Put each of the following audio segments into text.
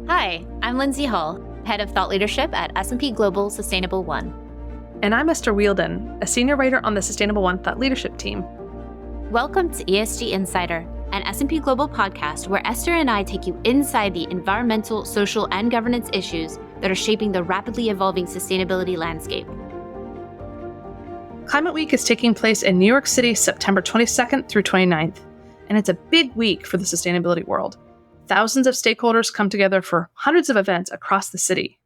Hi, I'm Lindsay Hull, Head of Thought Leadership at S&P Global Sustainable One. And I'm Esther Wielden, a Senior Writer on the Sustainable One Thought Leadership team. Welcome to ESG Insider, an S&P Global podcast where Esther and I take you inside the environmental, social, and governance issues that are shaping the rapidly evolving sustainability landscape. Climate Week is taking place in New York City September 22nd through 29th, and it's a big week for the sustainability world. Thousands of stakeholders come together for hundreds of events across the city.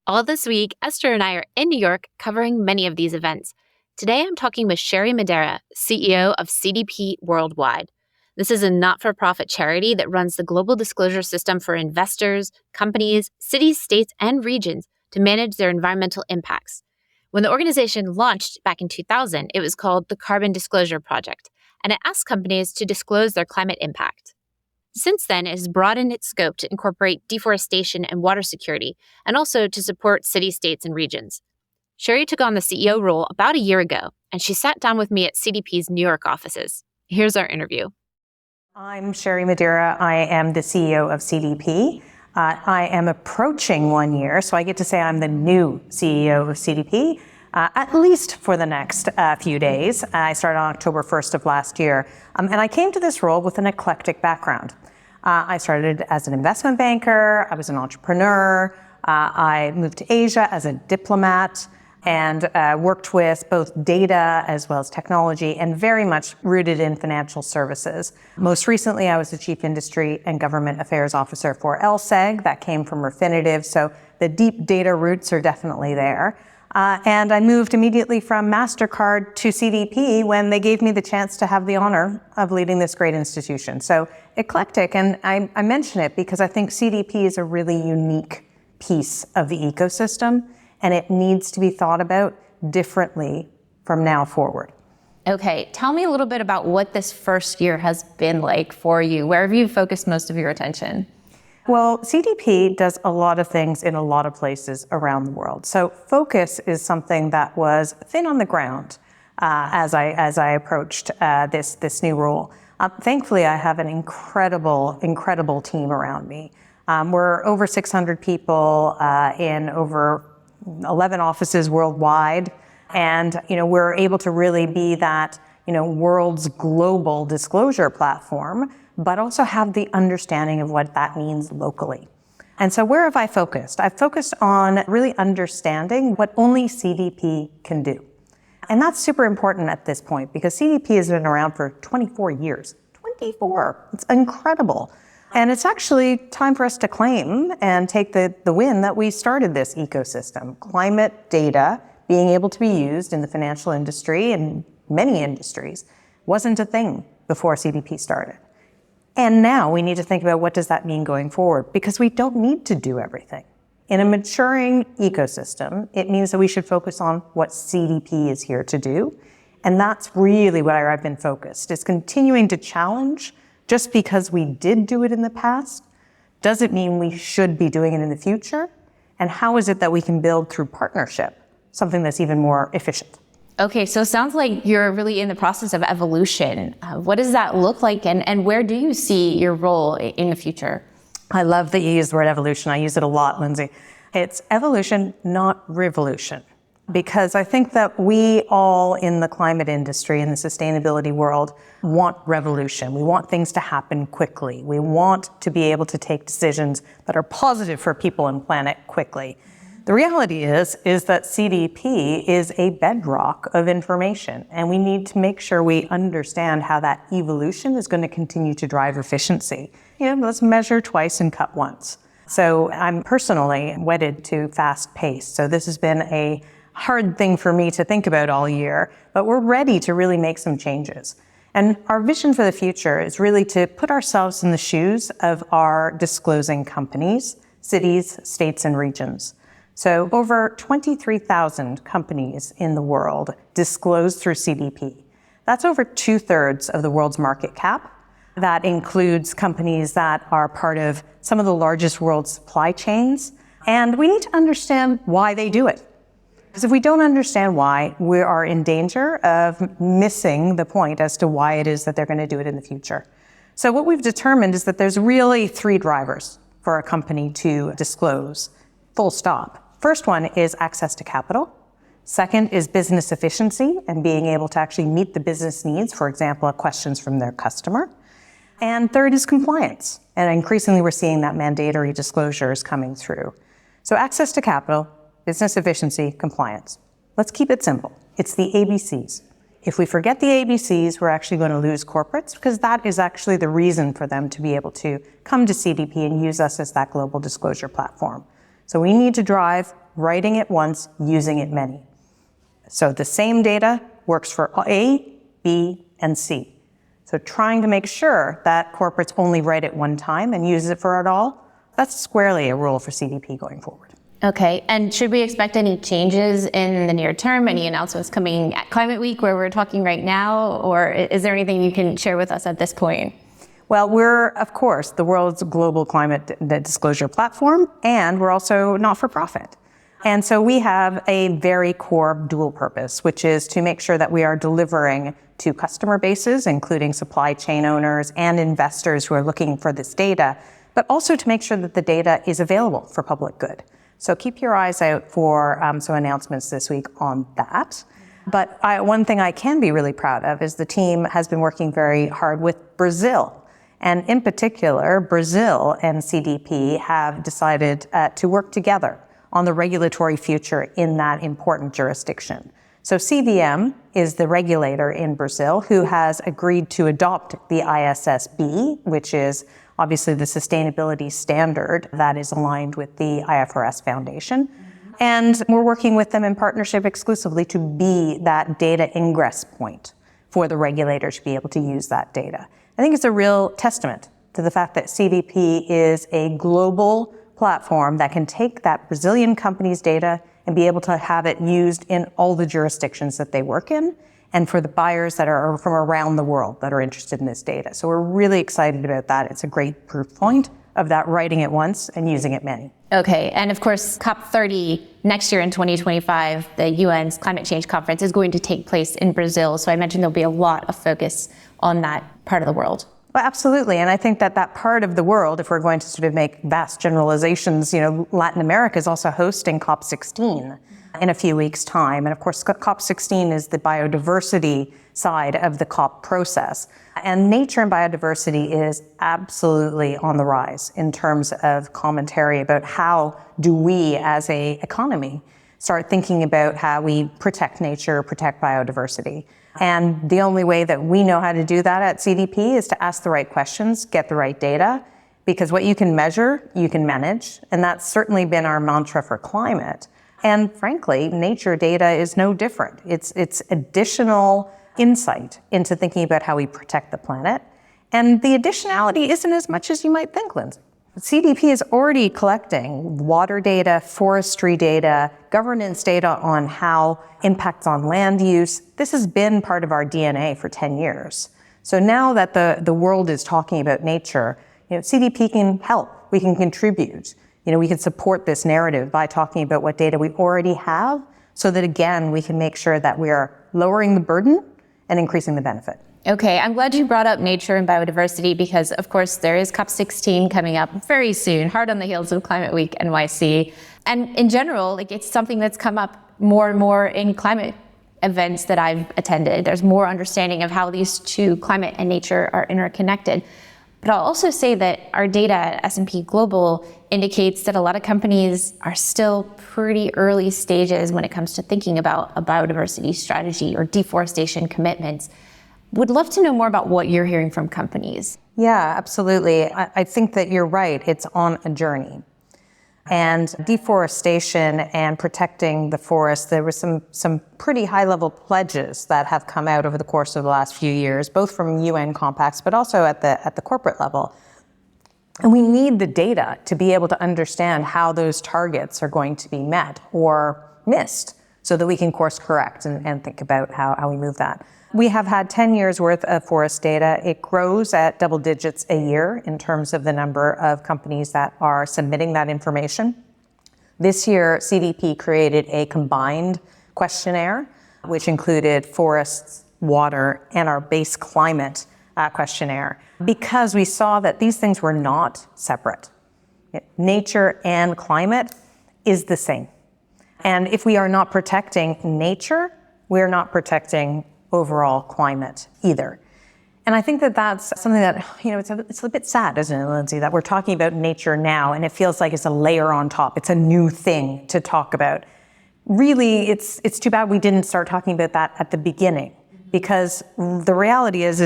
All this week, Esther and I are in New York covering many of these events. Today, I'm talking with Sherry Madera, CEO of CDP Worldwide. This is a not-for-profit charity that runs the global disclosure system for investors, companies, cities, states, and regions to manage their environmental impacts. When the organization launched back in 2000, it was called the Carbon Disclosure Project, and it asked companies to disclose their climate impact. Since then, it has broadened its scope to incorporate deforestation and water security, and also to support cities, states, and regions. Sherry took on the CEO role about a year ago, and she sat down with me at CDP's New York offices. Here's our interview. I'm Sherry Madera. I am the CEO of CDP. I am approaching 1 year, so I get to say I'm the new CEO of CDP, at least for the next few days. I started on October 1st of last year, and I came to this role with an eclectic background. I started as an investment banker, I was an entrepreneur, I moved to Asia as a diplomat, and worked with both data as well as technology, and very much rooted in financial services. Most recently, I was the Chief Industry and Government Affairs Officer for LSEG. That came from Refinitiv, so the deep data roots are definitely there. And I moved immediately from MasterCard to CDP when they gave me the chance to have the honor of leading this great institution. So eclectic, and I mention it because I think CDP is a really unique piece of the ecosystem, and it needs to be thought about differently from now forward. Okay, tell me a little bit about what this first year has been like for you. Where have you focused most of your attention? Well, CDP does a lot of things in a lot of places around the world. So focus is something that was thin on the ground as I approached this new role. Thankfully, I have an incredible team around me. We're over 600 people in over 11 offices worldwide, and we're able to really be that world's global disclosure platform, but also have the understanding of what that means locally. And so where have I focused? I've focused on really understanding what only CDP can do. And that's super important at this point because CDP has been around for 24 years. 24! It's incredible. And it's actually time for us to claim and take the win that we started this ecosystem. Climate data being able to be used in the financial industry and many industries wasn't a thing before CDP started. And now we need to think about what does that mean going forward, because we don't need to do everything. In a maturing ecosystem, it means that we should focus on what CDP is here to do. And that's really where I've been focused, is continuing to challenge. Just because we did do it in the past doesn't mean we should be doing it in the future. And how is it that we can build through partnership something that's even more efficient? Okay, so it sounds like you're really in the process of evolution. What does that look like, and where do you see your role in the future? I love that you use the word evolution. I use it a lot, Lindsay. It's evolution, not revolution. Because I think that we all in the climate industry and the sustainability world want revolution. We want things to happen quickly. We want to be able to take decisions that are positive for people and planet quickly. The reality is that CDP is a bedrock of information, and we need to make sure we understand how that evolution is going to continue to drive efficiency. Let's measure twice and cut once. So I'm personally wedded to fast pace. So this has been a hard thing for me to think about all year, but we're ready to really make some changes. And our vision for the future is really to put ourselves in the shoes of our disclosing companies, cities, states, and regions. So over 23,000 companies in the world disclose through CDP. That's over 2/3 of the world's market cap. That includes companies that are part of some of the largest world supply chains. And we need to understand why they do it. Because if we don't understand why, we are in danger of missing the point as to why it is that they're going to do it in the future. So what we've determined is that there's really 3 drivers for a company to disclose, full stop. First one is access to capital. Second is business efficiency and being able to actually meet the business needs, for example, questions from their customer. And third is compliance. And increasingly, we're seeing that mandatory disclosures coming through. So access to capital, business efficiency, compliance. Let's keep it simple. It's the ABCs. If we forget the ABCs, we're actually going to lose corporates because that is actually the reason for them to be able to come to CDP and use us as that global disclosure platform. So we need to drive writing it once, using it many. So the same data works for A, B, and C. So trying to make sure that corporates only write it one time and use it for it all, that's squarely a rule for CDP going forward. Okay, and should we expect any changes in the near term? Any announcements coming at Climate Week where we're talking right now? Or is there anything you can share with us at this point? Well, we're, of course, the world's global climate disclosure platform, and we're also not-for-profit. And so we have a very core dual purpose, which is to make sure that we are delivering to customer bases, including supply chain owners and investors who are looking for this data, but also to make sure that the data is available for public good. So keep your eyes out for some announcements this week on that. But one thing I can be really proud of is the team has been working very hard with Brazil. And in particular, Brazil and CDP have decided to work together on the regulatory future in that important jurisdiction. So CVM is the regulator in Brazil who has agreed to adopt the ISSB, which is obviously the sustainability standard that is aligned with the IFRS Foundation. And we're working with them in partnership exclusively to be that data ingress point for the regulator to be able to use that data. I think it's a real testament to the fact that CDP is a global platform that can take that Brazilian company's data and be able to have it used in all the jurisdictions that they work in, and for the buyers that are from around the world that are interested in this data. So we're really excited about that. It's a great proof point of that writing it once and using it many. Okay, and of course, COP30 next year in 2025, the UN's climate change conference is going to take place in Brazil. So I mentioned there'll be a lot of focus on that part of the world. Well, absolutely. And I think that that part of the world, if we're going to sort of make vast generalizations, Latin America is also hosting COP16 in a few weeks' time. And of course, COP16 is the biodiversity side of the COP process. And nature and biodiversity is absolutely on the rise in terms of commentary about how do we as an economy start thinking about how we protect nature, protect biodiversity. And the only way that we know how to do that at CDP is to ask the right questions, get the right data, because what you can measure, you can manage. And that's certainly been our mantra for climate. And frankly, nature data is no different. It's additional insight into thinking about how we protect the planet. And the additionality isn't as much as you might think, Lindsay. CDP is already collecting water data, forestry data, governance data on how impacts on land use. This has been part of our DNA for 10 years. So now that the world is talking about nature, CDP can help, we can contribute. We can support this narrative by talking about what data we already have so that, again, we can make sure that we are lowering the burden and increasing the benefit. Okay, I'm glad you brought up nature and biodiversity because, of course, there is COP16 coming up very soon, hard on the heels of Climate Week NYC. And in general, it's something that's come up more and more in climate events that I've attended. There's more understanding of how these two, climate and nature, are interconnected. But I'll also say that our data at S&P Global indicates that a lot of companies are still pretty early stages when it comes to thinking about a biodiversity strategy or deforestation commitments. Would love to know more about what you're hearing from companies. Yeah, absolutely. I think that you're right. It's on a journey. And deforestation and protecting the forest, there were some pretty high-level pledges that have come out over the course of the last few years, both from UN compacts, but also at the corporate level. And we need the data to be able to understand how those targets are going to be met or missed so that we can course correct and think about how we move that. We have had 10 years worth of forest data. It grows at double digits a year in terms of the number of companies that are submitting that information. This year, CDP created a combined questionnaire, which included forests, water, and our base climate questionnaire, because we saw that these things were not separate. nature and climate is the same. And if we are not protecting nature, we're not protecting overall climate either. And I think that that's something that, it's a bit sad, isn't it, Lindsay, that we're talking about nature now and it feels like it's a layer on top. It's a new thing to talk about. Really, it's too bad we didn't start talking about that at the beginning, because the reality is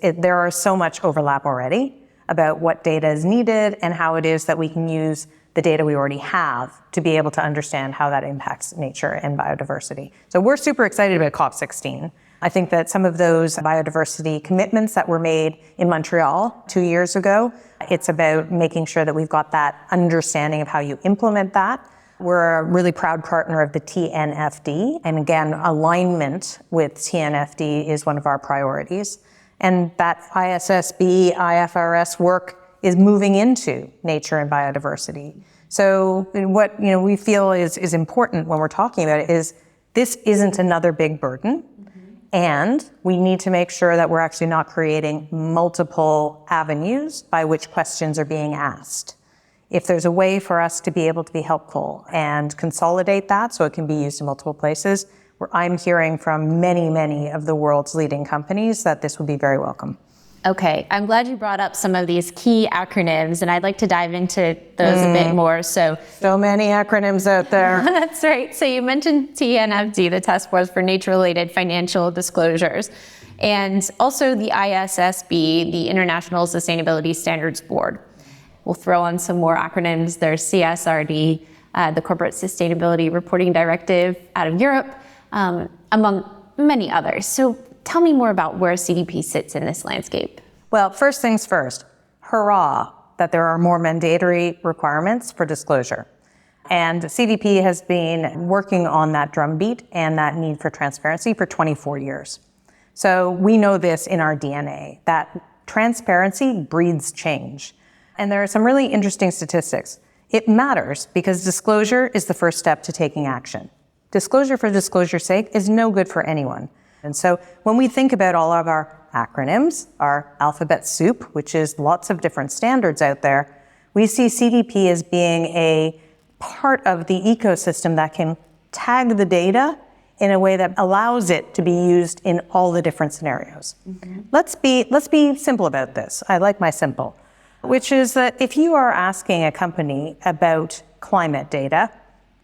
there are so much overlap already about what data is needed and how it is that we can use the data we already have to be able to understand how that impacts nature and biodiversity. So we're super excited about COP16. I think that some of those biodiversity commitments that were made in Montreal 2 years ago, it's about making sure that we've got that understanding of how you implement that. We're a really proud partner of the TNFD. And again, alignment with TNFD is one of our priorities. And that ISSB, IFRS work is moving into nature and biodiversity. So what we feel is important when we're talking about it is this isn't another big burden. And we need to make sure that we're actually not creating multiple avenues by which questions are being asked. If there's a way for us to be able to be helpful and consolidate that so it can be used in multiple places, where I'm hearing from many, many of the world's leading companies that this would be very welcome. Okay, I'm glad you brought up some of these key acronyms, and I'd like to dive into those a bit more. So many acronyms out there. That's right. So you mentioned TNFD, the Task Force for Nature-Related Financial Disclosures, and also the ISSB, the International Sustainability Standards Board. We'll throw on some more acronyms. There's CSRD, the Corporate Sustainability Reporting Directive out of Europe, among many others. So tell me more about where CDP sits in this landscape. Well, first things first, hurrah that there are more mandatory requirements for disclosure. And CDP has been working on that drumbeat and that need for transparency for 24 years. So we know this in our DNA, that transparency breeds change. And there are some really interesting statistics. It matters because disclosure is the first step to taking action. Disclosure for disclosure's sake is no good for anyone. And so when we think about all of our acronyms, our alphabet soup, which is lots of different standards out there, we see CDP as being a part of the ecosystem that can tag the data in a way that allows it to be used in all the different scenarios. Mm-hmm. Let's be simple about this. I like my simple, which is that if you are asking a company about climate data,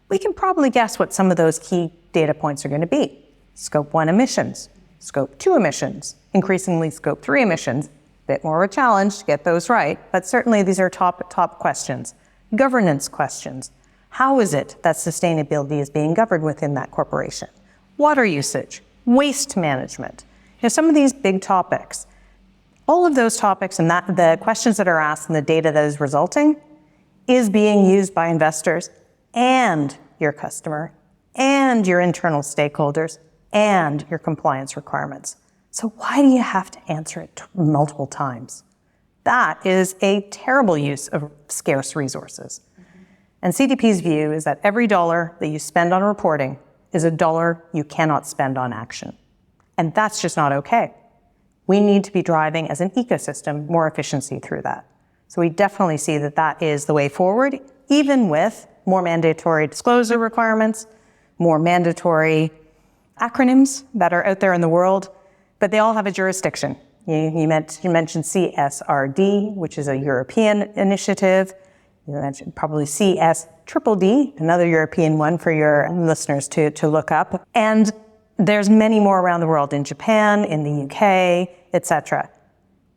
we can probably guess what some of those key data points are going to be. Scope 1 emissions, Scope 2 emissions, increasingly Scope 3 emissions. Bit more of a challenge to get those right, but certainly these are top questions. Governance questions. How is it that sustainability is being governed within that corporation? Water usage, waste management. Some of these big topics. All of those topics and the questions that are asked and the data that is resulting is being used by investors and your customer and your internal stakeholders and your compliance requirements. So why do you have to answer it multiple times? That is a terrible use of scarce resources. Mm-hmm. And CDP's view is that every dollar that you spend on reporting is a dollar you cannot spend on action. And that's just not okay. We need to be driving as an ecosystem more efficiency through that. So we definitely see that that is the way forward, even with more mandatory disclosure requirements, more mandatory acronyms that are out there in the world, but they all have a jurisdiction. You mentioned CSRD, which is a European initiative. You mentioned probably CSDD, another European one for your listeners to look up. And there's many more around the world, in Japan, in the UK, etc.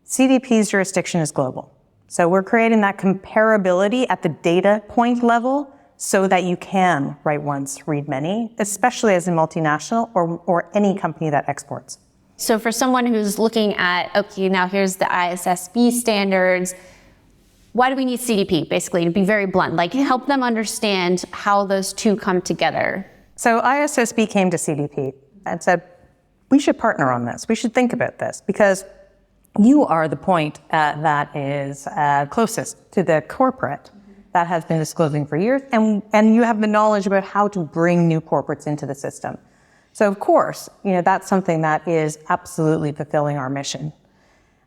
CDP's jurisdiction is global. So we're creating that comparability at the data point level so that you can write once, read many, especially as a multinational or any company that exports. So for someone who's looking at, okay, now here's the ISSB standards, why do we need CDP, basically, to be very blunt? Like, help them understand how those two come together. So ISSB came to CDP and said, we should partner on this. We should think about this because you are the point that is closest to the corporate that has been disclosing for years, and you have the knowledge about how to bring new corporates into the system. So of course, that's something that is absolutely fulfilling our mission.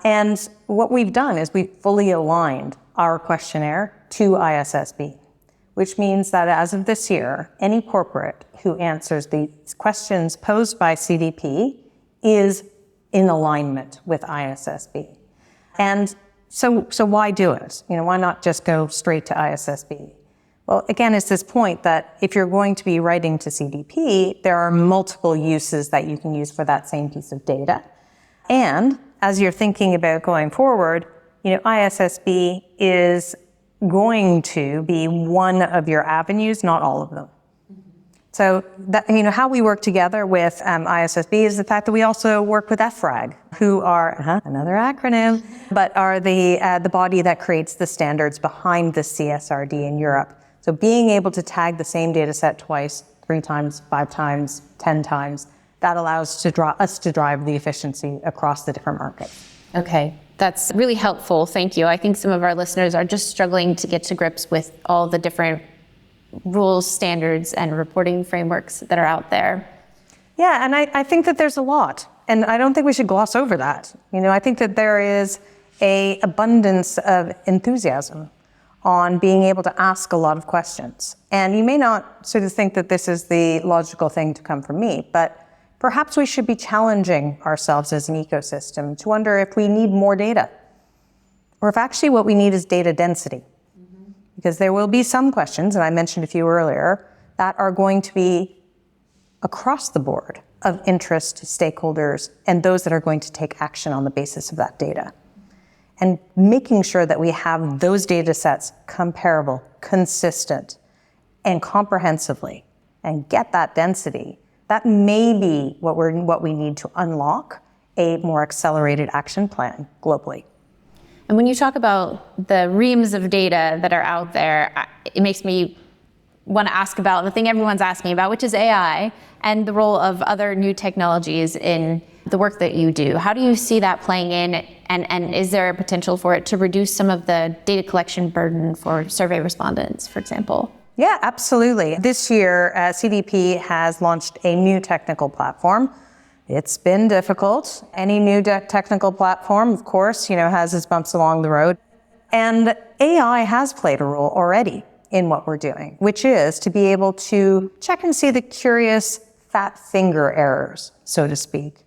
And what we've done is we've fully aligned our questionnaire to ISSB, which means that as of this year, any corporate who answers the questions posed by CDP is in alignment with ISSB. And so why do it? Why not just go straight to ISSB? Well, again, it's this point that if you're going to be writing to CDP, there are multiple uses that you can use for that same piece of data. And as you're thinking about going forward, ISSB is going to be one of your avenues, not all of them. So that, how we work together with ISSB is the fact that we also work with FRAG, who are another acronym, but are the body that creates the standards behind the CSRD in Europe. So being able to tag the same data set twice, 3 times, 5 times, 10 times, that allows us to drive the efficiency across the different markets. Okay, that's really helpful. Thank you. I think some of our listeners are just struggling to get to grips with all the different rules, standards, and reporting frameworks that are out there. Yeah, and I think that there's a lot, and I don't think we should gloss over that. I think that there is an abundance of enthusiasm on being able to ask a lot of questions. And you may not sort of think that this is the logical thing to come from me, but perhaps we should be challenging ourselves as an ecosystem to wonder if we need more data, or if actually what we need is data density. Because there will be some questions, and I mentioned a few earlier, that are going to be across the board of interest to stakeholders and those that are going to take action on the basis of that data. And making sure that we have those data sets comparable, consistent, and comprehensively, and get that density, that may be what we need to unlock a more accelerated action plan globally. And when you talk about the reams of data that are out there, it makes me want to ask about the thing everyone's asking about, which is AI and the role of other new technologies in the work that you do. How do you see that playing in, and is there a potential for it to reduce some of the data collection burden for survey respondents, for example? Yeah, absolutely. This year, CDP has launched a new technical platform. It's been difficult. Any new technical platform, of course, has its bumps along the road. And AI has played a role already in what we're doing, which is to be able to check and see the curious fat finger errors, so to speak.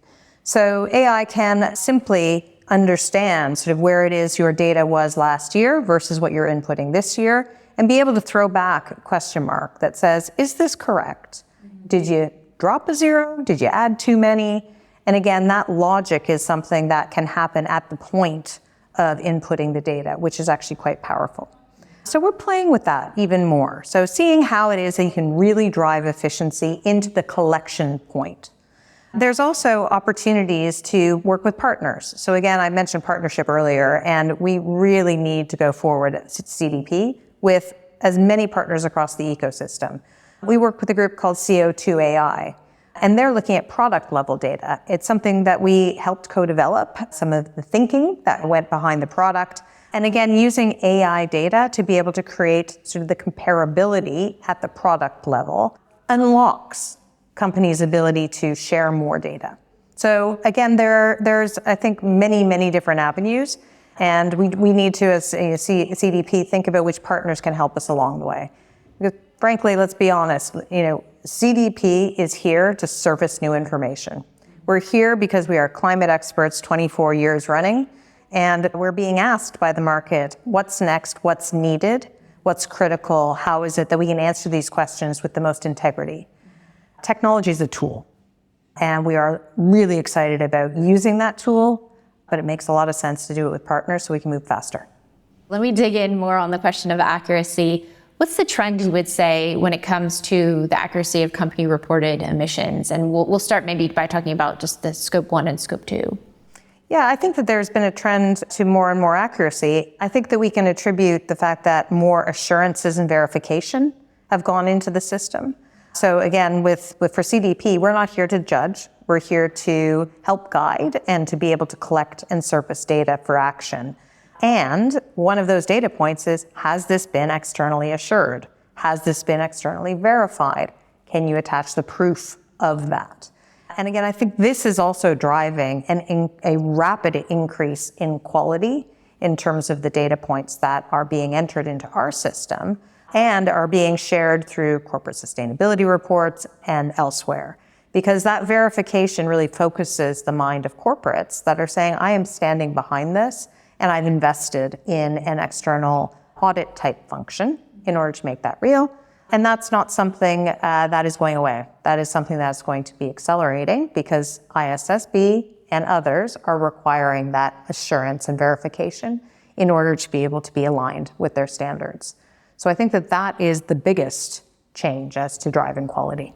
So AI can simply understand sort of where it is your data was last year versus what you're inputting this year, and be able to throw back a question mark that says, is this correct? Did you drop a 0? Did you add too many? And again, that logic is something that can happen at the point of inputting the data, which is actually quite powerful. So we're playing with that even more. So seeing how it is that you can really drive efficiency into the collection point. There's also opportunities to work with partners. So again, I mentioned partnership earlier, and we really need to go forward at CDP with as many partners across the ecosystem. We work with a group called CO2 AI, and they're looking at product level data. It's something that we helped co-develop, some of the thinking that went behind the product. And again, using AI data to be able to create sort of the comparability at the product level unlocks companies' ability to share more data. So again, there's, I think, many different avenues. And we need to, as CDP, think about which partners can help us along the way. Because frankly, let's be honest, CDP is here to surface new information. We're here because we are climate experts 24 years running, and we're being asked by the market, what's next, what's needed, what's critical, how is it that we can answer these questions with the most integrity. Technology is a tool, and we are really excited about using that tool, but it makes a lot of sense to do it with partners so we can move faster. Let me dig in more on the question of accuracy. What's the trend you would say when it comes to the accuracy of company reported emissions? And we'll start maybe by talking about just the scope 1 and scope 2. Yeah, I think that there's been a trend to more and more accuracy. I think that we can attribute the fact that more assurances and verification have gone into the system. So again, for CDP, we're not here to judge. We're here to help guide and to be able to collect and surface data for action. And one of those data points is, has this been externally assured? Has this been externally verified? Can you attach the proof of that? And again, I think this is also driving a rapid increase in quality in terms of the data points that are being entered into our system and are being shared through corporate sustainability reports and elsewhere. Because that verification really focuses the mind of corporates that are saying, I am standing behind this and I've invested in an external audit type function in order to make that real. And that's not something that is going away. That is something that's going to be accelerating because ISSB and others are requiring that assurance and verification in order to be able to be aligned with their standards. So I think that that is the biggest change as to driving quality.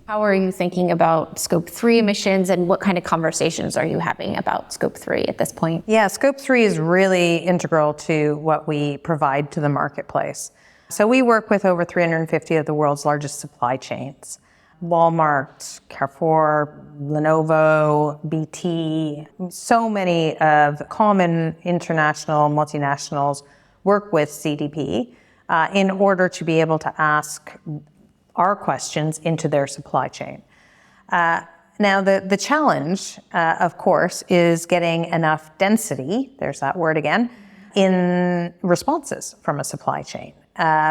How are you thinking about Scope 3 emissions, and what kind of conversations are you having about Scope 3 at this point? Yeah, Scope 3 is really integral to what we provide to the marketplace. So we work with over 350 of the world's largest supply chains. Walmart, Carrefour, Lenovo, BT, so many of common international multinationals work with CDP in order to be able to ask our questions into their supply chain. Now, the challenge, of course, is getting enough density, there's that word again, in responses from a supply chain.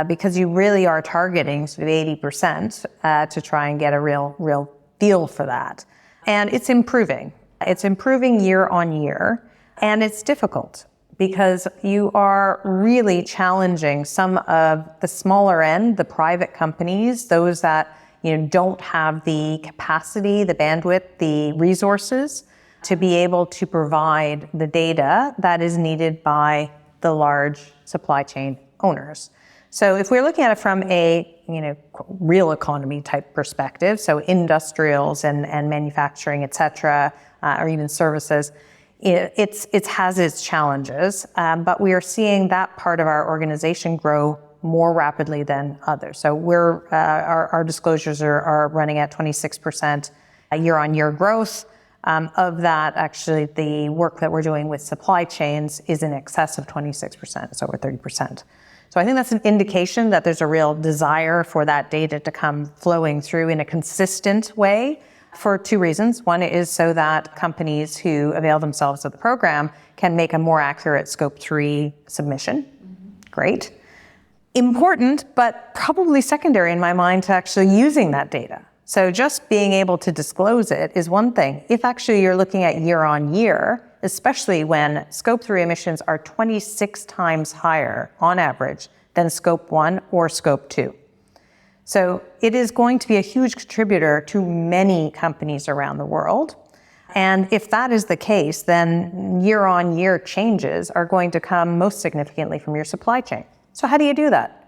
Because you really are targeting sort of 80% to try and get a real feel for that. And it's improving. It's improving year on year, and it's difficult because you are really challenging some of the smaller end, the private companies, those that don't have the capacity, the bandwidth, the resources to be able to provide the data that is needed by the large supply chain owners. So if we're looking at it from a real economy type perspective, so industrials and manufacturing, et cetera, or even services, it has its challenges, but we are seeing that part of our organization grow more rapidly than others. So our disclosures are running at 26% year-on-year growth. Of that, actually, the work that we're doing with supply chains is in excess of 26%. It's over 30%. So I think that's an indication that there's a real desire for that data to come flowing through in a consistent way for two reasons. One is so that companies who avail themselves of the program can make a more accurate Scope 3 submission. Great. Important, but probably secondary in my mind to actually using that data. So just being able to disclose it is one thing. If actually you're looking at year on year, especially when Scope 3 emissions are 26 times higher on average than Scope 1 or Scope 2. So it is going to be a huge contributor to many companies around the world. And if that is the case, then year on year changes are going to come most significantly from your supply chain. So how do you do that?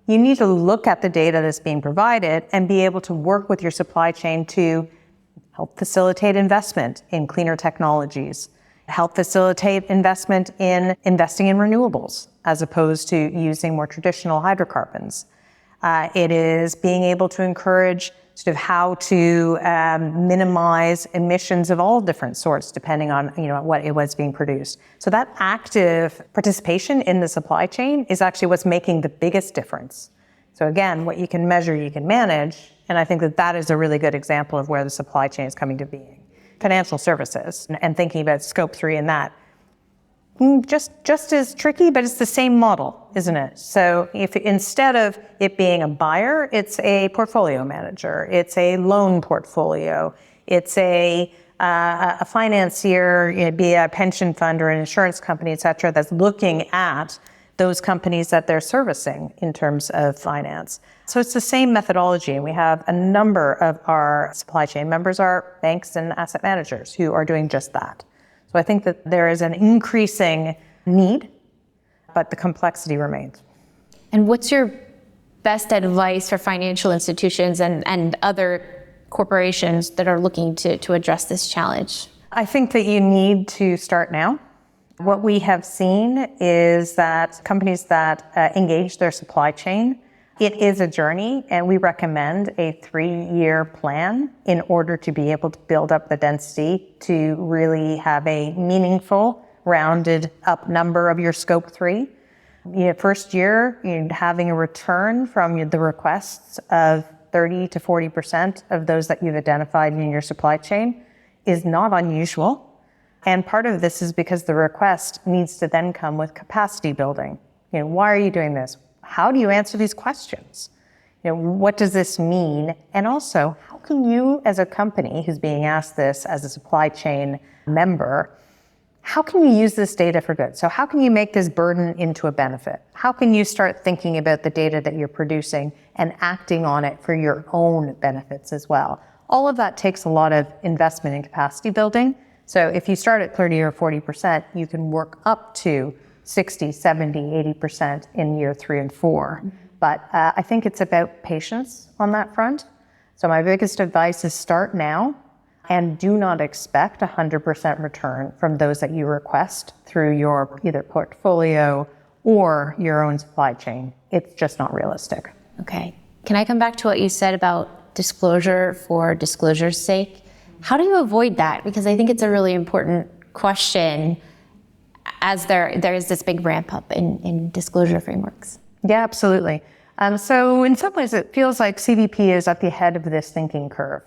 You need to look at the data that's being provided and be able to work with your supply chain to help facilitate investment in cleaner technologies, help facilitate investment in investing in renewables as opposed to using more traditional hydrocarbons. It is being able to encourage sort of how to minimize emissions of all different sorts, depending on what it was being produced. So that active participation in the supply chain is actually what's making the biggest difference. So again, what you can measure, you can manage, and I think that is a really good example of where the supply chain is coming to being. Financial services and thinking about Scope 3 and that. Just as tricky, but it's the same model, isn't it? So if instead of it being a buyer, it's a portfolio manager, it's a loan portfolio, it's a financier, be a pension fund or an insurance company, et cetera, that's looking at those companies that they're servicing in terms of finance. So it's the same methodology, and we have a number of our supply chain members are banks and asset managers who are doing just that. So I think that there is an increasing need, but the complexity remains. And what's your best advice for financial institutions and other corporations that are looking to address this challenge? I think that you need to start now. What we have seen is that companies that engage their supply chain, it is a journey, and we recommend a 3-year plan in order to be able to build up the density to really have a meaningful, rounded up number of your Scope 3. First year, having a return from the requests of 30 to 40% of those that you've identified in your supply chain is not unusual. And part of this is because the request needs to then come with capacity building. Why are you doing this? How do you answer these questions? What does this mean? And also, how can you, as a company who's being asked this as a supply chain member, how can you use this data for good? So how can you make this burden into a benefit? How can you start thinking about the data that you're producing and acting on it for your own benefits as well? All of that takes a lot of investment in capacity building. So if you start at 30 or 40%, you can work up to 60, 70, 80% in year 3 and 4. But I think it's about patience on that front. So my biggest advice is start now and do not expect 100% return from those that you request through your either portfolio or your own supply chain. It's just not realistic. Okay. Can I come back to what you said about disclosure for disclosure's sake? How do you avoid that? Because I think it's a really important question as there is this big ramp up in disclosure frameworks. Yeah, absolutely. So in some ways, it feels like CDP is at the head of this thinking curve.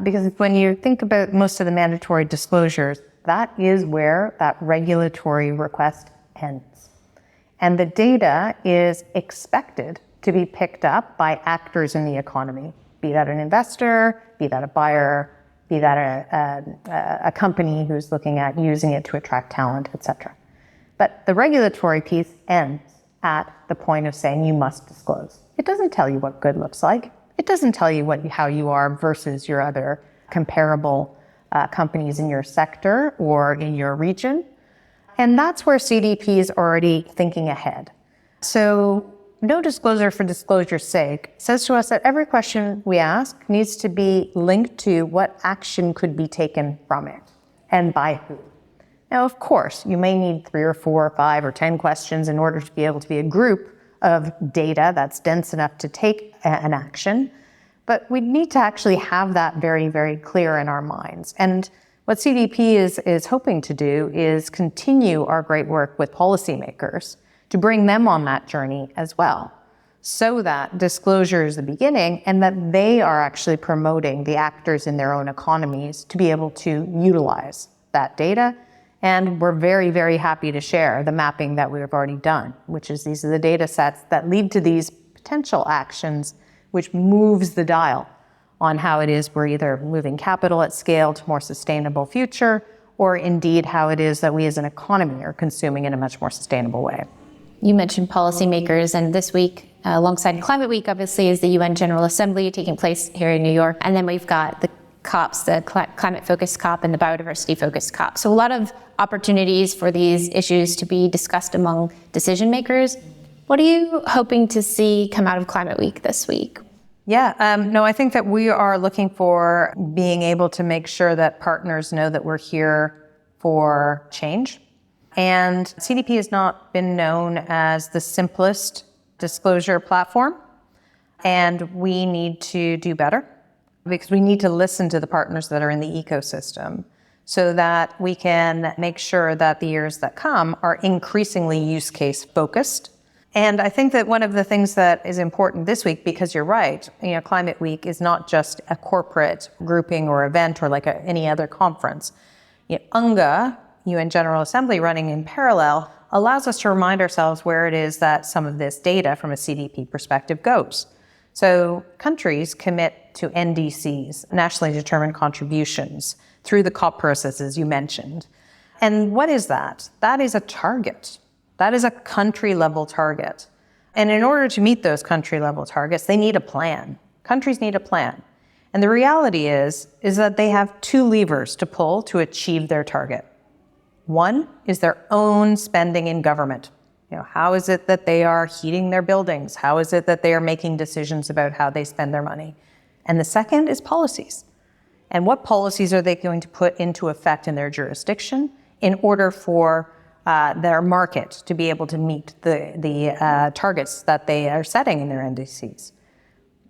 Because when you think about most of the mandatory disclosures, that is where that regulatory request ends. And the data is expected to be picked up by actors in the economy, be that an investor, be that a buyer, be that a company who's looking at using it to attract talent, et cetera. But the regulatory piece ends at the point of saying you must disclose. It doesn't tell you what good looks like. It doesn't tell you how you are versus your other comparable companies in your sector or in your region. And that's where CDP is already thinking ahead. So no disclosure for disclosure's sake says to us that every question we ask needs to be linked to what action could be taken from it and by who. Now, of course, you may need 3 or 4 or 5 or 10 questions in order to be able to be a group of data that's dense enough to take an action. But we need to actually have that very, very clear in our minds. And what CDP is hoping to do is continue our great work with policymakers to bring them on that journey as well, so that disclosure is the beginning and that they are actually promoting the actors in their own economies to be able to utilize that data. And we're very, very happy to share the mapping that we've already done, which is these are the data sets that lead to these potential actions, which moves the dial on how it is we're either moving capital at scale to more sustainable future, or indeed how it is that we as an economy are consuming in a much more sustainable way. You mentioned policymakers, and this week, alongside Climate Week, obviously, is the UN General Assembly taking place here in New York. And then we've got the COPs, the climate-focused COP and the biodiversity-focused COP. So a lot of opportunities for these issues to be discussed among decision makers. What are you hoping to see come out of Climate Week this week? Yeah, no, I think that we are looking for being able to make sure that partners know that we're here for change. And CDP has not been known as the simplest disclosure platform, and we need to do better because we need to listen to the partners that are in the ecosystem so that we can make sure that the years that come are increasingly use case focused. And I think that one of the things that is important this week, because you're right, Climate Week is not just a corporate grouping or event or like any other conference. UNGA, UN General Assembly, running in parallel, allows us to remind ourselves where it is that some of this data from a CDP perspective goes. So countries commit to NDCs, nationally determined contributions, through the COP processes you mentioned. And what is that? That is a target. That is a country-level target. And in order to meet those country-level targets, they need a plan. Countries need a plan. And the reality is that they have 2 levers to pull to achieve their target. One is their own spending in government. How is it that they are heating their buildings? How is it that they are making decisions about how they spend their money? And the second is policies. And what policies are they going to put into effect in their jurisdiction in order for their market to be able to meet the targets that they are setting in their NDCs?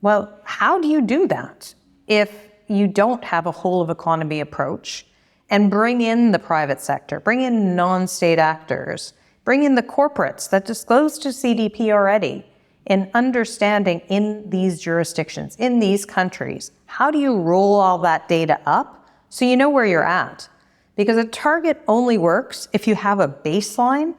Well, how do you do that if you don't have a whole of economy approach and bring in the private sector, bring in non-state actors, bring in the corporates that disclose to CDP already in understanding in these jurisdictions, in these countries? How do you roll all that data up so you know where you're at? because a target only works if you have a baseline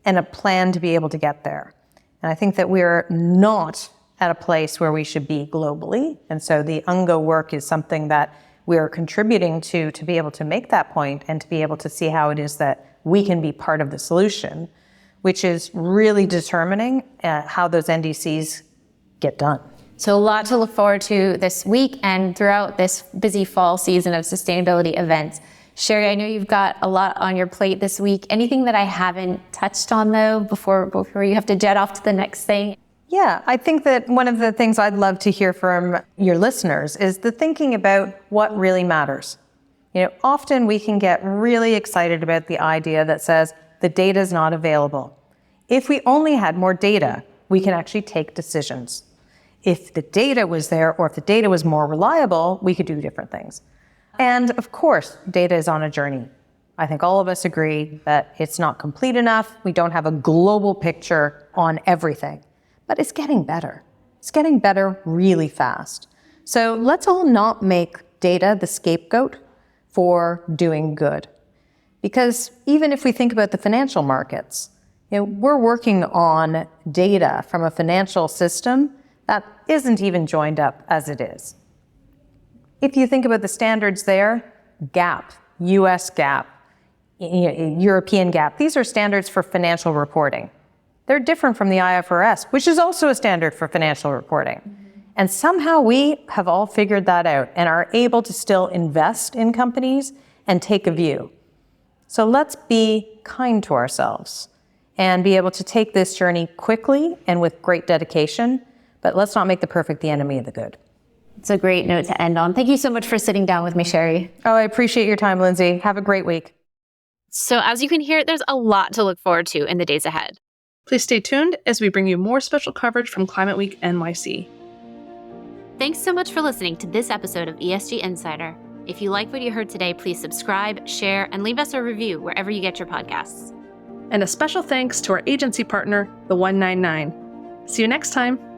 and a plan to be able to get there. And I think that we're not at a place where we should be globally. And so the UNGO work is something that we're contributing to be able to make that point and to be able to see how it is that we can be part of the solution, which is really determining how those NDCs get done. So a lot to look forward to this week and throughout this busy fall season of sustainability events. Sherry, I know you've got a lot on your plate this week. Anything that I haven't touched on, though, before you have to jet off to the next thing? Yeah, I think that one of the things I'd love to hear from your listeners is the thinking about what really matters. Often we can get really excited about the idea that says the data is not available. If we only had more data, we can actually take decisions. If the data was there, or if the data was more reliable, we could do different things. And of course, data is on a journey. I think all of us agree that it's not complete enough. We don't have a global picture on everything, but it's getting better. It's getting better really fast. So let's all not make data the scapegoat for doing good. Because even if we think about the financial markets, we're working on data from a financial system that isn't even joined up as it is. If you think about the standards there, GAAP, US GAAP, European GAAP, these are standards for financial reporting. They're different from the IFRS, which is also a standard for financial reporting. And somehow we have all figured that out and are able to still invest in companies and take a view. So let's be kind to ourselves and be able to take this journey quickly and with great dedication, but let's not make the perfect the enemy of the good. It's a great note to end on. Thank you so much for sitting down with me, Sherry. Oh, I appreciate your time, Lindsay. Have a great week. So as you can hear, there's a lot to look forward to in the days ahead. Please stay tuned as we bring you more special coverage from Climate Week NYC. Thanks so much for listening to this episode of ESG Insider. If you like what you heard today, please subscribe, share, and leave us a review wherever you get your podcasts. And a special thanks to our agency partner, the 199. See you next time.